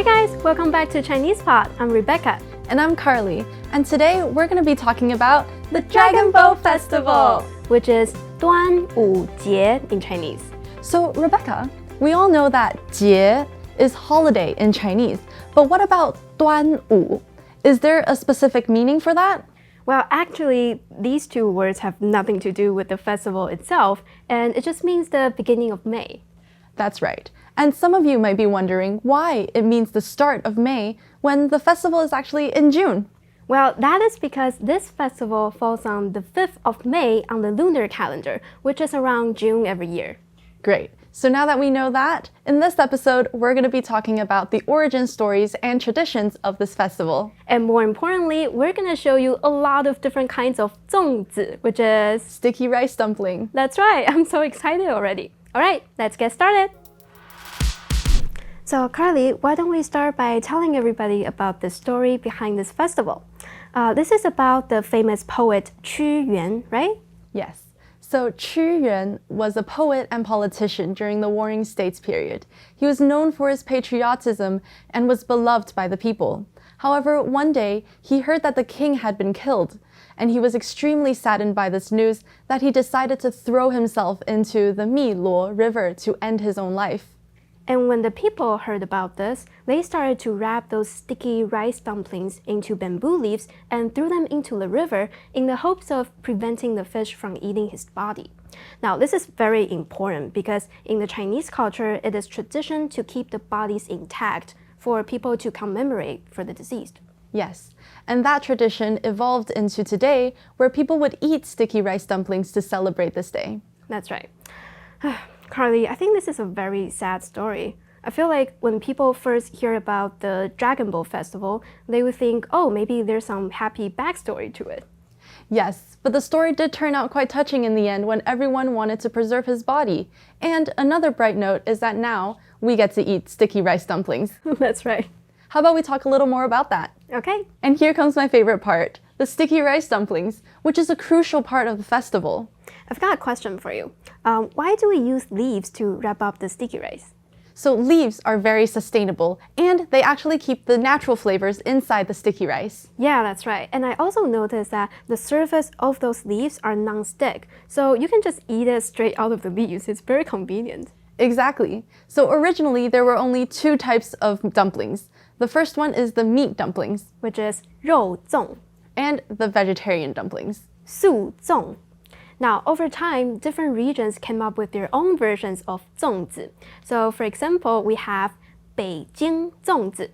Hi guys, welcome back to ChinesePod. I'm Rebecca. And I'm Carly. And today we're going to be talking about the Dragon Boat Festival, which is 端午节 in Chinese. So, Rebecca, we all know that 节 is holiday in Chinese, but what about 端午? Is there a specific meaning for that? Well, actually, these two words have nothing to do with the festival itself, and it just means the beginning of May. That's right. And some of you might be wondering why it means the start of May when the festival is actually in June. Well, that is because this festival falls on the 5th of May on the lunar calendar, which is around June every year. Great. So now that we know that, in this episode, we're going to be talking about the origin stories and traditions of this festival. And more importantly, we're going to show you a lot of different kinds of 粽子, which is sticky rice dumpling. That's right. I'm so excited already. All right, let's get started. So, Carly, why don't we start by telling everybody about the story behind this festival? This is about the famous poet Qu Yuan, right? Yes. So Qu Yuan was a poet and politician during the Warring States period. He was known for his patriotism and was beloved by the people. However, one day, he heard that the king had been killed, and he was extremely saddened by this news that he decided to throw himself into the Miluo River to end his own life. And when the people heard about this, they started to wrap those sticky rice dumplings into bamboo leaves and threw them into the river in the hopes of preventing the fish from eating his body. Now, this is very important because in the Chinese culture, it is tradition to keep the bodies intact for people to commemorate for the deceased. Yes, and that tradition evolved into today where people would eat sticky rice dumplings to celebrate this day. That's right. Carly, I think this is a very sad story. I feel like when people first hear about the Dragon Boat Festival, they would think, oh, maybe there's some happy backstory to it. Yes, but the story did turn out quite touching in the end when everyone wanted to preserve his body. And another bright note is that now we get to eat sticky rice dumplings. That's right. How about we talk a little more about that? Okay. And here comes my favorite part, the sticky rice dumplings, which is a crucial part of the festival. I've got a question for you. Why do we use leaves to wrap up the sticky rice? So leaves are very sustainable, and they actually keep the natural flavors inside the sticky rice. Yeah, that's right. And I also noticed that the surface of those leaves are non-stick, so you can just eat it straight out of the leaves. It's very convenient. Exactly. So originally, there were only two types of dumplings. The first one is the meat dumplings, which is 肉粽, and the vegetarian dumplings, 素粽. Now, over time, different regions came up with their own versions of 粽子. So, for example, we have 北京粽子.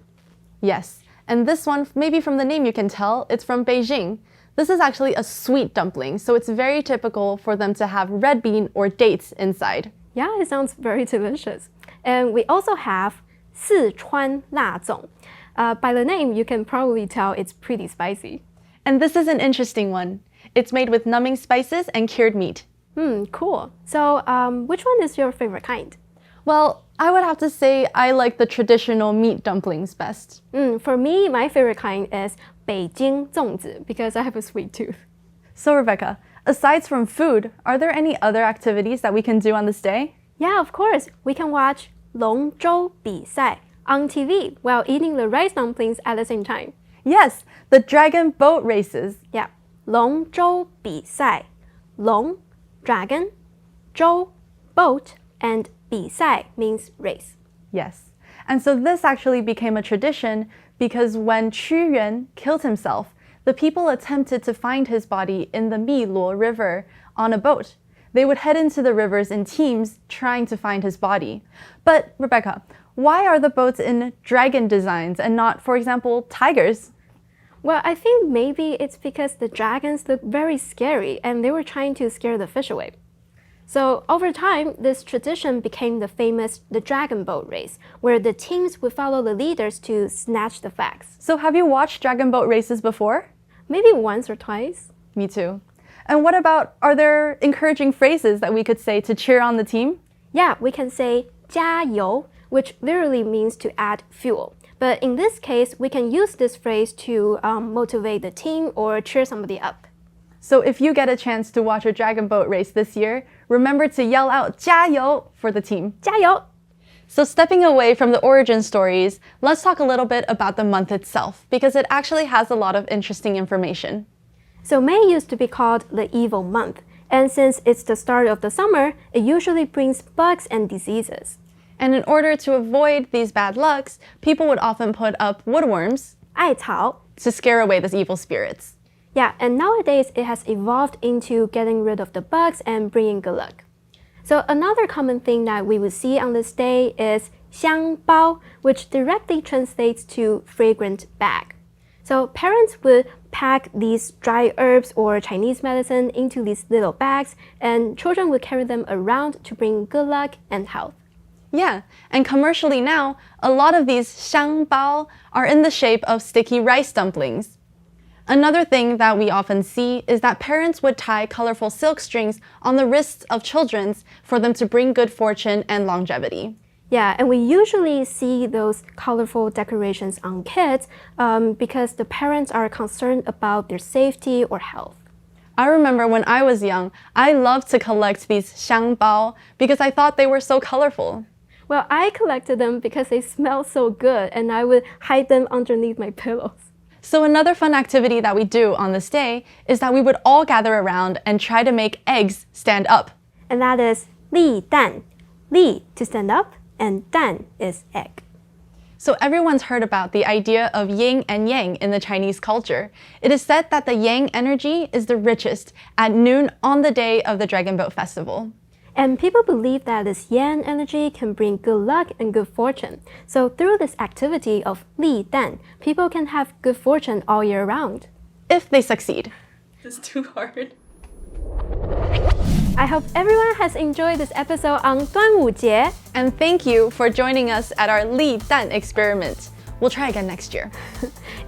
Yes, and this one, maybe from the name you can tell, it's from Beijing. This is actually a sweet dumpling, so it's very typical for them to have red bean or dates inside. Yeah, it sounds very delicious. And we also have 四川辣粽. By the name, you can probably tell it's pretty spicy. And this is an interesting one. It's made with numbing spices and cured meat. Cool. So, which one is your favorite kind? Well, I would have to say I like the traditional meat dumplings best. For me, my favorite kind is 北京粽子 because I have a sweet tooth. So, Rebecca, aside from food, are there any other activities that we can do on this day? Yeah, of course. We can watch 龙舟比赛 on TV while eating the rice dumplings at the same time. Yes, the dragon boat races. Yeah. 龙舟比赛. 龙, dragon, 舟, boat, and 比赛 means race. Yes. And so this actually became a tradition because when Qu Yuan killed himself, the people attempted to find his body in the Miluo River on a boat. They would head into the rivers in teams trying to find his body. But, Rebecca, why are the boats in dragon designs and not, for example, tigers? Well, I think maybe it's because the dragons look very scary and they were trying to scare the fish away. So over time, this tradition became the dragon boat race, where the teams would follow the leaders to snatch the flags. So have you watched dragon boat races before? Maybe once or twice. Me too. And what about, are there encouraging phrases that we could say to cheer on the team? Yeah, we can say 加油, which literally means to add fuel. But in this case, we can use this phrase to motivate the team or cheer somebody up. So if you get a chance to watch a dragon boat race this year, remember to yell out 加油 for the team. 加油! So stepping away from the origin stories, let's talk a little bit about the month itself, because it actually has a lot of interesting information. So May used to be called the evil month, and since it's the start of the summer, it usually brings bugs and diseases. And in order to avoid these bad lucks, people would often put up woodworms 艾草 to scare away these evil spirits. Yeah, and nowadays it has evolved into getting rid of the bugs and bringing good luck. So another common thing that we would see on this day is 香包, which directly translates to fragrant bag. So parents would pack these dry herbs or Chinese medicine into these little bags, and children would carry them around to bring good luck and health. Yeah, and commercially now, a lot of these 香包 are in the shape of sticky rice dumplings. Another thing that we often see is that parents would tie colorful silk strings on the wrists of children for them to bring good fortune and longevity. Yeah, and we usually see those colorful decorations on kids because the parents are concerned about their safety or health. I remember when I was young, I loved to collect these 香包 because I thought they were so colorful. Well, I collected them because they smell so good, and I would hide them underneath my pillows. So another fun activity that we do on this day is that we would all gather around and try to make eggs stand up. And that is 立蛋. 立 to stand up, and 蛋 is egg. So everyone's heard about the idea of yin and yang in the Chinese culture. It is said that the yang energy is the richest at noon on the day of the Dragon Boat Festival. And people believe that this yang energy can bring good luck and good fortune. So through this activity of 立蛋, people can have good fortune all year round. If they succeed. It's too hard. I hope everyone has enjoyed this episode on 端午节. And thank you for joining us at our 立蛋 experiment. We'll try again next year.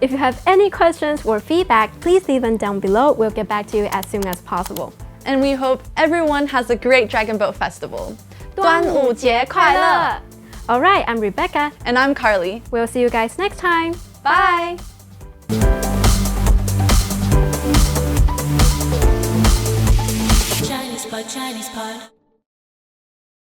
If you have any questions or feedback, please leave them down below. We'll get back to you as soon as possible. And we hope everyone has a great Dragon Boat Festival. 端午节快乐! Alright, I'm Rebecca. And I'm Carly. We'll see you guys next time. Bye! ChinesePod.